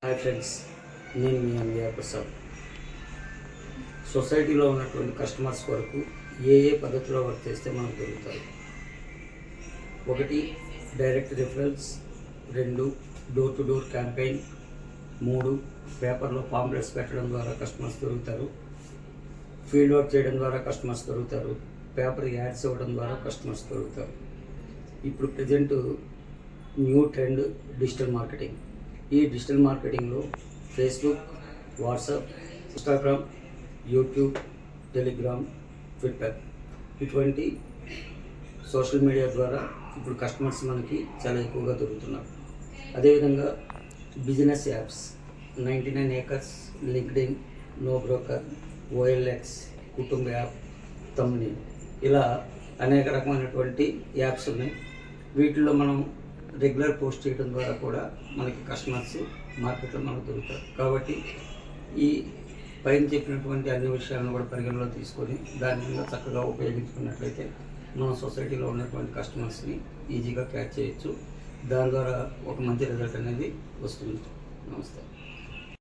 Hi friends, నేను మీ అంబియా ప్రసాద్. సొసైటీలో ఉన్నటువంటి కస్టమర్స్ వరకు ఏ పద్ధతిలో వర్క్ చేస్తే మనకు దొరుకుతాయి? 1, direct reference. 2, door to door campaign. 3, పేపర్లో పాంప్లెట్స్ పెట్టడం ద్వారా కస్టమర్స్ దొరుకుతారు. ఫీల్డ్ వర్క్ చేయడం ద్వారా కస్టమర్స్ దొరుకుతారు. పేపర్ యాడ్స్ ఇవ్వడం ద్వారా కస్టమర్స్ దొరుకుతారు. ఇప్పుడు present new trend digital marketing. ఈ డిజిటల్ మార్కెటింగ్లో Facebook, WhatsApp, Instagram, YouTube, Telegram, Twitter ఇటువంటి సోషల్ మీడియా ద్వారా ఇప్పుడు కస్టమర్స్ మనకి చాలా ఎక్కువగా దొరుకుతున్నారు. అదేవిధంగా business apps 99 acres, LinkedIn, no broker, OLX, Kutumb app, thumbnail ఇలా అనేక రకమైనటువంటి యాప్స్ ఉన్నాయి. వీటిల్లో మనం రెగ్యులర్ పోస్ట్ చేయడం ద్వారా కూడా మనకి కస్టమర్స్ మార్కెట్లో మనకు దొరుకుతారు. కాబట్టి ఈ పైన చెప్పినటువంటి అన్ని విషయాలను కూడా పరిగణలో తీసుకొని దాన్ని చక్కగా ఉపయోగించుకున్నట్లయితే మన సొసైటీలో ఉన్నటువంటి కస్టమర్స్ని ఈజీగా క్యాచ్ చేయొచ్చు. దాని ద్వారా ఒక మంచి రిజల్ట్ అనేది వస్తుంది. నమస్తే.